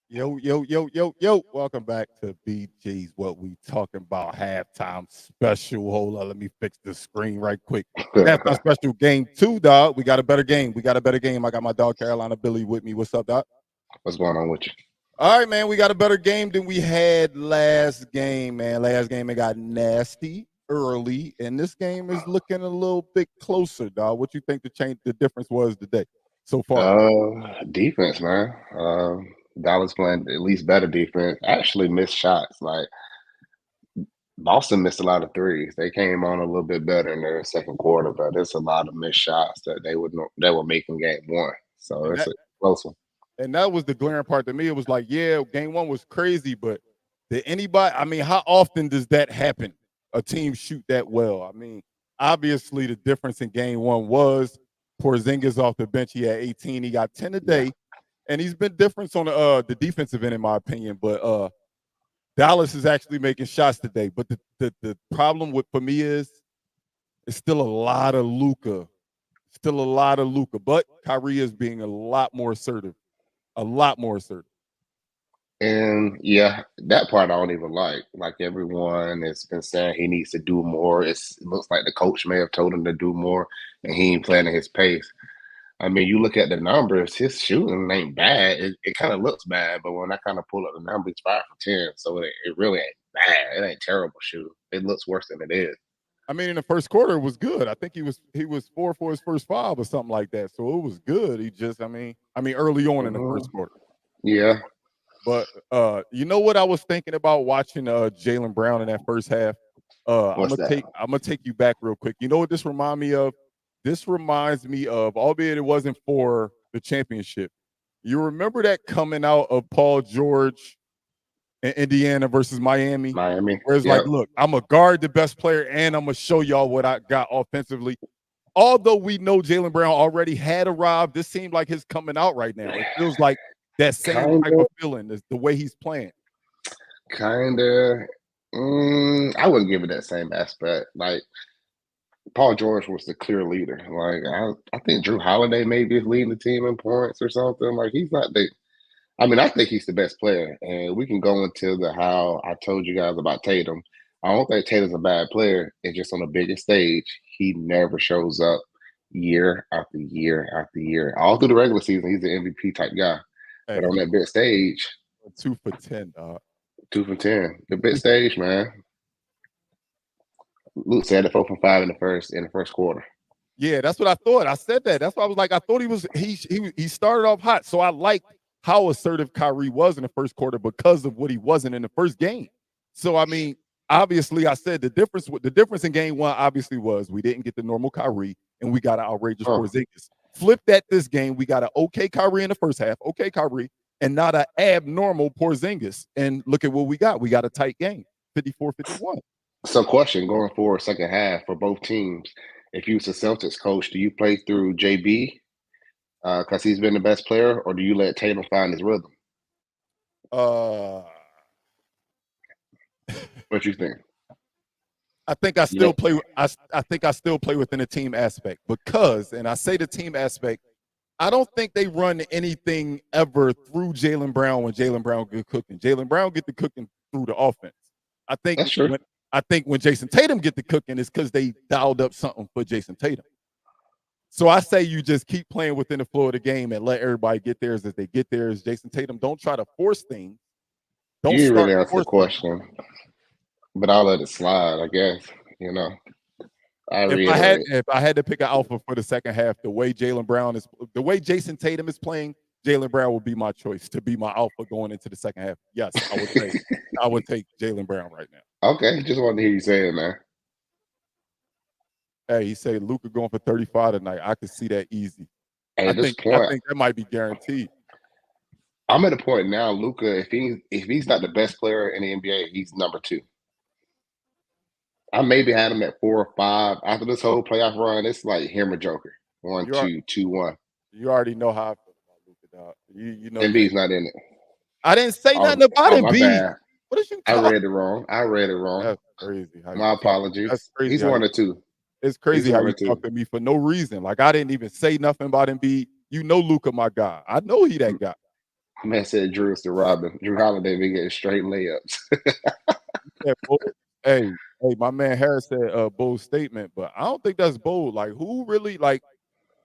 Yo, yo, yo, yo, yo. Welcome back to BG's What We Talking About Halftime Special. Hold on, let me fix the screen right quick. Halftime Special Game 2, dog. We got a better game. We got a better game. I got my dog Carolina Billy with me. What's up, dog? What's going on with you? All right, man. We got a better game than we had last game, man. Last game, it got nasty early, and this game is looking a little bit closer, dog. What you think the difference was today so far? Defense, man. Dallas playing at least better defense. Actually missed shots. Like Boston missed a lot of threes. They came on a little bit better in their second quarter, but there's a lot of missed shots that they were making game one. So And it's that a close one. And that was the glaring part to me. It was like, yeah, game one was crazy, but did anybody, I mean, how often does that happen? A team shoot that well? I mean, obviously the difference in game one was Porzingis off the bench. He had 18. He got 10 a Yeah. day. And he's been different on the defensive end, in my opinion. But Dallas is actually making shots today. But the problem for me is it's still a lot of Luka. Still a lot of Luka. But Kyrie is being a lot more assertive. A lot more assertive. And yeah, that part I don't even like. Like everyone has been saying he needs to do more. It looks like the coach may have told him to do more and he ain't playing at his pace. I mean, you look at the numbers, his shooting ain't bad. It kind of looks bad, but when I kind of pull up the numbers, 5 for 10. So it really ain't bad. It ain't terrible shooting. It looks worse than it is. I mean, in the first quarter, it was good. I think he was 4 for his first 5 or something like that. So it was good. He just, I mean, early on in the Mhm. first quarter. Yeah. But you know what I was thinking about watching Jaylen Brown in that first half? I'm What's gonna that? take you back real quick. You know what this remind me of? This reminds me of, albeit it wasn't for the championship. You remember that coming out of Paul George in Indiana versus Miami, Miami. where it's like, Yep. look, I'm gonna guard the best player and I'm gonna show y'all what I got offensively. Although we know Jaylen Brown already had arrived, this seemed like his coming out right now. It feels like that same Kind type of. of feeling is the way he's playing. Kind of. I wouldn't give it that same aspect. Like Paul George was the clear leader. Like I think Drew Holiday maybe is leading the team in points or something. Like he's not the. I mean, I think he's the best player, and we can go into the how I told you guys about Tatum. I don't think Tatum's a bad player. It's just on a bigger stage, he never shows up year after year after year. All through the regular season, he's an MVP type guy, but Hey, on that big stage, 2 for 10, dog. 2 for 10, the big stage, man. Luke said it 4 for 5 in the first quarter. Yeah, that's what I thought. I said that. That's why I was like, I thought he started off hot. So I liked how assertive Kyrie was in the first quarter because of what he wasn't in the first game. So I mean, obviously, I said the difference in game one obviously was we didn't get the normal Kyrie and we got an outrageous Huh. Porzingis. Flip that this game, we got an okay Kyrie in the first half, okay Kyrie, and not an abnormal Porzingis. And look at what we got. We got a tight game, 54-51. So, question going forward, second half for both teams. If you was a Celtics coach, do you play through JB because he's been the best player, or do you let Tatum find his rhythm? Uh What you think? I think I Yeah. still play. I think I still play within a team aspect because, and I say the team aspect. I don't think they run anything ever through Jaylen Brown when Jaylen Brown get cooking. Jaylen Brown get the cooking through the offense. I think That's true. when Jason Tatum get the cooking, it's because they dialed up something for Jason Tatum. So I say you just keep playing within the flow of the game and let everybody get theirs as they get theirs. Jason Tatum, don't try to force things. You Don't didn't start really answer the forcing. question, but I'll let it slide, I guess. You know, I if I had reiterate. if I had to pick an alpha for the second half, the way Jason Tatum is playing, Jaylen Brown would be my choice to be my alpha going into the second half. Yes, I would take Jaylen Brown right now. Okay, just wanted to hear you say it, man. Hey, he said Luca going for 35 tonight. I could see that easy. At I this think I point, think that might be guaranteed. I'm at a point now, Luca, if he's not the best player in the NBA, he's number two. I maybe had him at 4 or 5. After this whole playoff run, it's like him or Joker. One, You are two, two, one. you already know how I feel about Luca, dog. You know you Embiid's ain't. not in it. I didn't say Oh, nothing about oh, my Embiid. bad. What is you I talking? read it wrong. I read it wrong. That's crazy how you My talk. That's apologies. crazy He's how one you or two. It's He's crazy how one you or talk two. to me for no reason. Like I didn't even say nothing about Embiid. You know Luca, my guy. I know he that guy. Man said Drew is the Robin. Drew Holiday be getting straight layups. Yeah, hey, my man Harris said bold statement, but I don't think that's bold. Like, who really like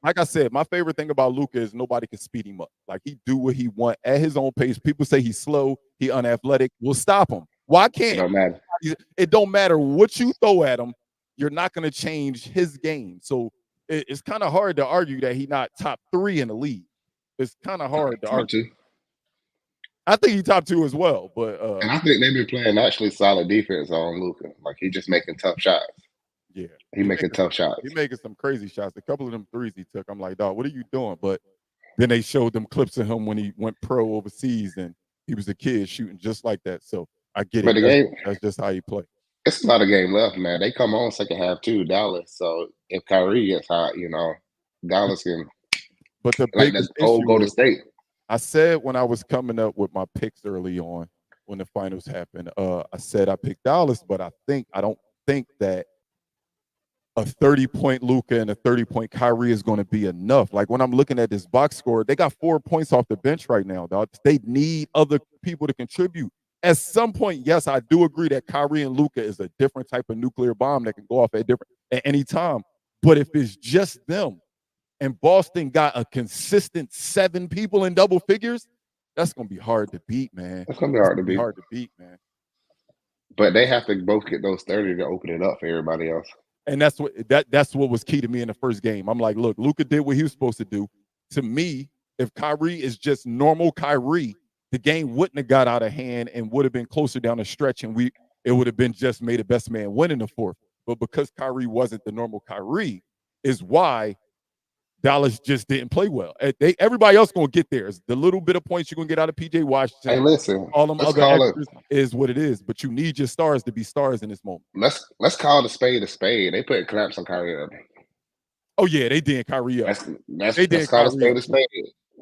I said, my favorite thing about Luka is nobody can speed him up. Like, he do what he want at his own pace. People say he's slow, he unathletic. We'll stop him. Why It can't don't matter. it don't matter what you throw at him, you're not going to change his game. So it's kind of hard to argue that he's not top 3 in the league. It's kind of hard to Top argue. two. I think he's top 2 as well, but And I think they've been playing actually solid defense on Luka. Like he just making tough shots. yeah, He making tough shots. He making some crazy shots. A couple of them threes he took, I'm like, dog, what are you doing? But then they showed them clips of him when he went pro overseas, and he was a kid shooting just like that. So I get But it. the game, That's just how he play. it's a lot of game left, man. They come on second half too, Dallas. So if Kyrie gets hot, Dallas can But the like that biggest old issue Golden is, State. I said when I was coming up with my picks early on when the finals happened, I said I picked Dallas, but I don't think that a 30-point Luka and a 30-point Kyrie is going to be enough. Like when I'm looking at this box score, they got 4 points off the bench right now, dog. They need other people to contribute. At some point, yes, I do agree that Kyrie and Luka is a different type of nuclear bomb that can go off at any time. But if it's just them and Boston got a consistent 7 people in double figures, that's going to be hard to beat, man. It's gonna be hard to beat. Hard to beat, man. But they have to both get those 30 to open it up for everybody else. And that's what was key to me in the first game. I'm like, look, Luka did what he was supposed to do. To me, if Kyrie is just normal Kyrie, the game wouldn't have got out of hand and would have been closer down the stretch, and it would have been just made the best man win in the fourth. But because Kyrie wasn't the normal Kyrie, is why Dallas just didn't play well. Everybody else gonna get theirs. The little bit of points you're gonna get out of PJ Washington. Hey, listen, all them let's other call extras is what it is. But you need your stars to be stars in this moment. Let's call the spade a spade. They put clamps on Kyrie. Oh yeah, they did Kyrie up. Let's call a spade a spade.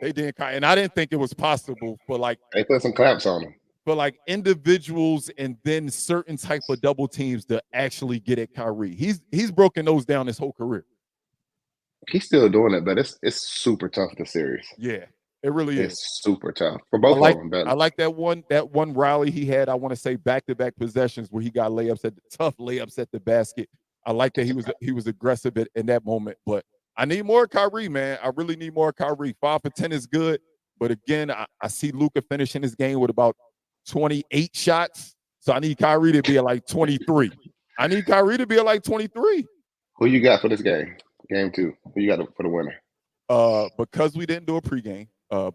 They did, and I didn't think it was possible for they put some clamps on him. For individuals and then certain type of double teams to actually get at Kyrie. He's broken those down his whole career. He's still doing it, but it's super tough, the series. Yeah, it really is. It's super tough for both of them. I like that one rally he had. I want to say back-to-back possessions where he got tough layups at the basket. I like that he was aggressive in that moment. But I need more Kyrie, man. I really need more Kyrie. 5 for 10 is good, but again, I see Luka finishing his game with about 28 shots. So I need Kyrie to be at like 23. I need Kyrie to be at like 23. Who you got for this game? Game 2. Who you got for the winner? Because we didn't do a pregame,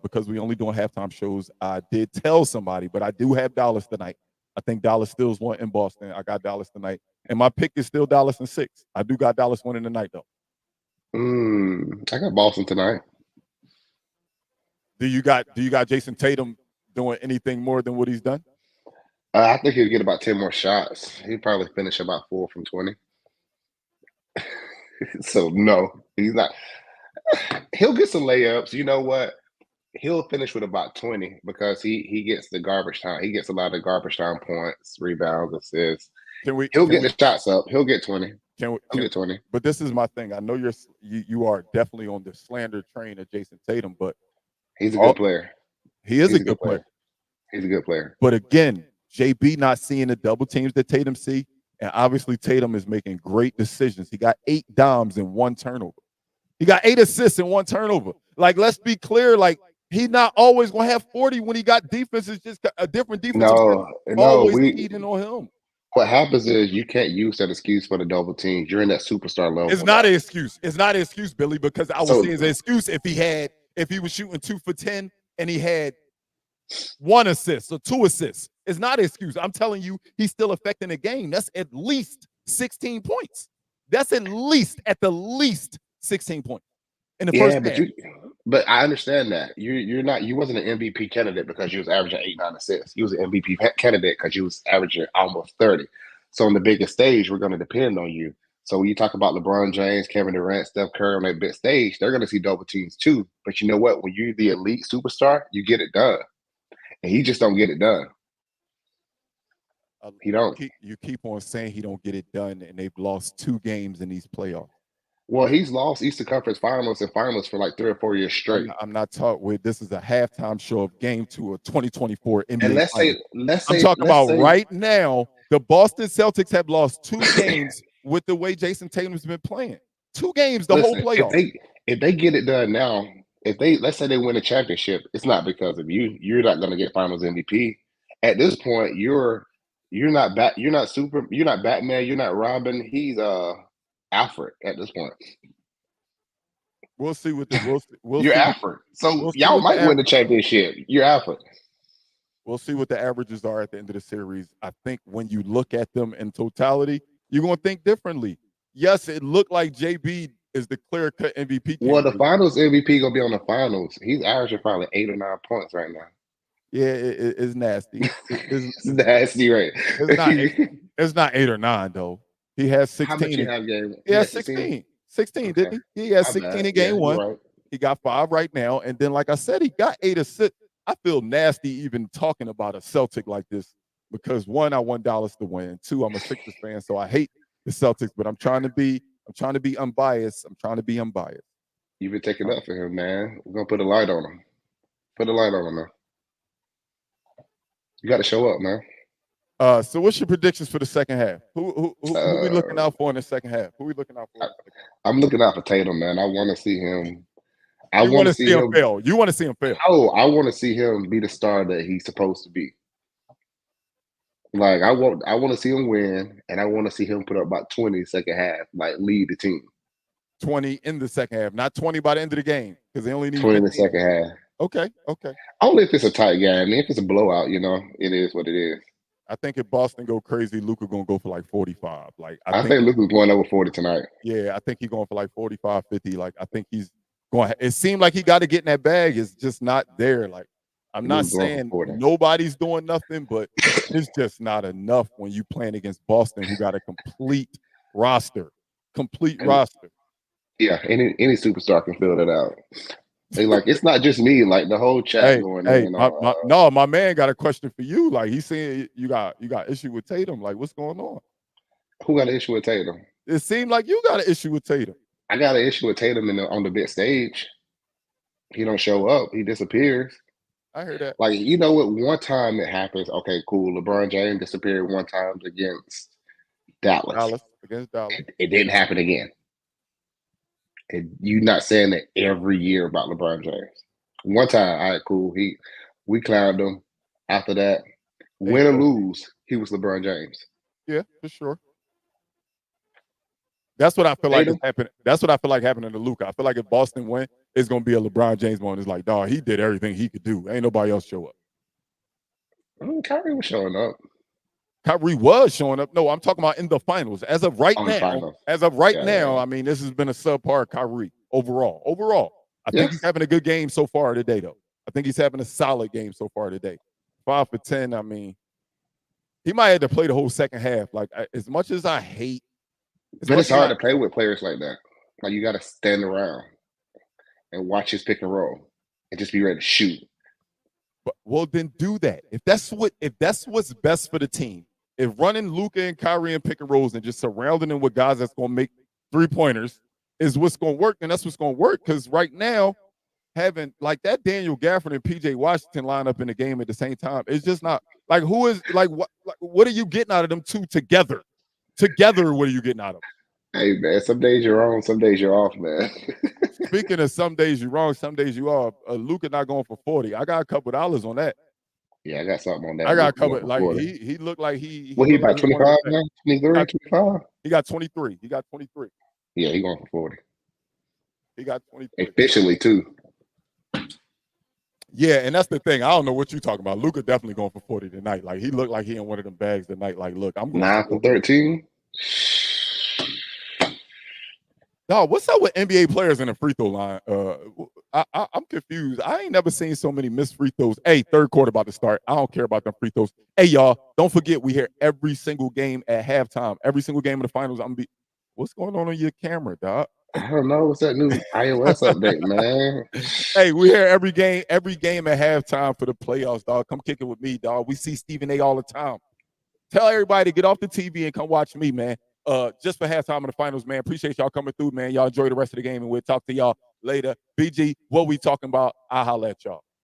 because we only doing halftime shows, I did tell somebody, but I do have Dallas tonight. I think Dallas still is one in Boston. I got Dallas tonight. And my pick is still Dallas in 6. I do got Dallas winning tonight, though. I got Boston tonight. Do you got Jason Tatum doing anything more than what he's done? I think he'll get about 10 more shots. He'll probably finish about 4 from 20. So no, he's not. He'll get some layups. You know what? He'll finish with about 20 because he gets the garbage time. He gets a lot of garbage time points, rebounds, assists. He'll get the shots up. He'll get 20. He'll get 20. But this is my thing. I know you are definitely on the slander train of Jason Tatum, but he's a good player. He is a good player. He's a good player. But again, JB not seeing the double teams that Tatum see. And obviously, Tatum is making great decisions. He got 8 dimes and 1 turnover. He got 8 assists and 1 turnover. Like, let's be clear. Like, he's not always going to have 40 when he got defenses, just a different defense. Always eating on him. What happens is you can't use that excuse for the double teams. You're in that superstar level. It's not an excuse. It's not an excuse, Billy, because I was saying it's an excuse if he was shooting 2 for 10 and he had 1 assist or 2 assists. It's not an excuse. I'm telling you, he's still affecting the game. That's at least 16 points. That's at the least 16 points in the first half. But I understand that. You wasn't an MVP candidate because you was averaging 8-9 assists. You was an MVP candidate because you was averaging almost 30. So on the biggest stage, we're going to depend on you. So when you talk about LeBron James, Kevin Durant, Steph Curry on that big stage, they're going to see double teams too. But you know what? When you're the elite superstar, you get it done. And he just don't get it done. He don't. You keep on saying he don't get it done, and they've lost 2 games in these playoffs. Well, he's lost Eastern Conference Finals and Finals for like 3 or 4 years straight. I'm not talking with this is a halftime show of Game 2 of 2024 And NBA Finals. I'm talking let's about say right now. The Boston Celtics have lost 2 games with the way Jason Tatum's been playing. 2 games the whole listen, playoff. if they get it done now, if they let's say they win a championship, it's not because of you. You're not going to get Finals MVP. At this point, you're not you're not Batman, you're not Robin. He's Alfred at this point. We'll see what the we'll You're see. Alfred. So we'll see y'all what the might win the championship. You're Alfred. We'll see what the averages are at the end of the series. I think when you look at them in totality, you're going to think differently. Yes, it looked like JB is the clear-cut MVP Well, the candidate. Finals MVP gonna be on the Finals. He's averaging probably 8 or 9 points right now. Yeah, it's nasty. It's nasty, right? It's not 8 or 9 though. He has 16. How much you have game? He has 16. 16, Okay. didn't he? He has 16 in game 1. Right. He got 5 right now, and then like I said, he got 8 assists. I feel nasty even talking about a Celtic like this because 1, I won Dallas to win. 2, I'm a Sixers fan, so I hate the Celtics, but I'm trying to be unbiased. You've been taking up for him, man. We're gonna put a light on him. Put a light on him, man. You got to show up, man. So what's your predictions for the second half? Who we looking out for in the second half? Who we looking out for? I'm looking out for Tatum, man. I want to see him. I want to see him fail. You want to see him fail? Oh, I want to see him be the star that he's supposed to be. Like I want to see him win, and I want to see him put up about 20 second half, like lead the team. 20 in the second half, not 20 by the end of the game, because they only need 20 in the second half. Okay. Only if it's a tight game. I mean, if it's a blowout, it is what it is. I think if Boston go crazy, Luka gonna go for like 45. Like I think Luka's going over 40 tonight. Yeah, I think he's going for like 45, 50. Like I think he's going. It seemed like he got to get in that bag. It's just not there. Like I'm not saying nobody's doing nothing, but it's just not enough when you playing against Boston, who got a complete roster. Yeah, any superstar can fill that out. They like it's not just me. Like the whole chat going. My man got a question for you. Like he's saying you got issue with Tatum. Like what's going on? Who got an issue with Tatum? It seemed like you got an issue with Tatum. I got an issue with Tatum on the big stage. He don't show up. He disappears. I heard that. Like what? One time it happens. Okay, cool. LeBron James disappeared one time against Dallas. Against Dallas. It didn't happen again. And you're not saying that every year about LeBron James. One time, all right, cool. We clowned him. After that, win or lose, he was LeBron James. Yeah, for sure. That's what I feel like is happening. That's what I feel like happening to Luka. I feel like if Boston win, it's gonna be a LeBron James moment. It's like, dog, he did everything he could do. Ain't nobody else show up. Kyrie was showing up. Kyrie was showing up. No, I'm talking about in the finals. As of right now, I mean, this has been a subpar Kyrie overall. I think he's having a good game so far today, though. I think he's having a solid game so far today. 5 for 10. I mean, he might have to play the whole second half. Like as much as I hate, but it's hard to play with players like that. Like you got to stand around and watch his pick and roll and just be ready to shoot. But well, then do that. If that's what's best for the team. If running Luka and Kyrie and pick and rolls and just surrounding them with guys that's going to make 3-pointers is what's going to work, then that's what's going to work. Because right now, having like that Daniel Gafford and PJ Washington line up in the game at the same time, it's just not like who is like what are you getting out of them two together? Together, what are you getting out of them? Hey man, some days you're on, some days you're off, man. Speaking of some days you're wrong, some days you are. Luka not going for 40. I got a couple dollars on that. Yeah, I got something on that. I got a couple. Like he looked like he. What he about 25 now? 23, 25? He got 23. He got 23. Yeah, he going for 40. He got 23. Officially too. Yeah, and that's the thing. I don't know what you're talking about. Luka definitely going for 40 tonight. Like he looked like he in one of them bags tonight. Like, look, I'm going 9 for 13. No, what's up with NBA players in the free throw line? I'm confused. I ain't never seen so many missed free throws. Hey, third quarter about to start. I don't care about them free throws. Hey, y'all, don't forget we hear every single game at halftime. Every single game in the finals. What's going on your camera, dog? I don't know. What's that new iOS update, man? Hey, we hear every game at halftime for the playoffs, dog. Come kick it with me, dog. We see Stephen A all the time. Tell everybody to get off the TV and come watch me, man. just for halftime of the finals, man. Appreciate y'all coming through, man. Y'all enjoy the rest of the game, and we'll talk to y'all later. BG, what we talking about? I'll holler at y'all.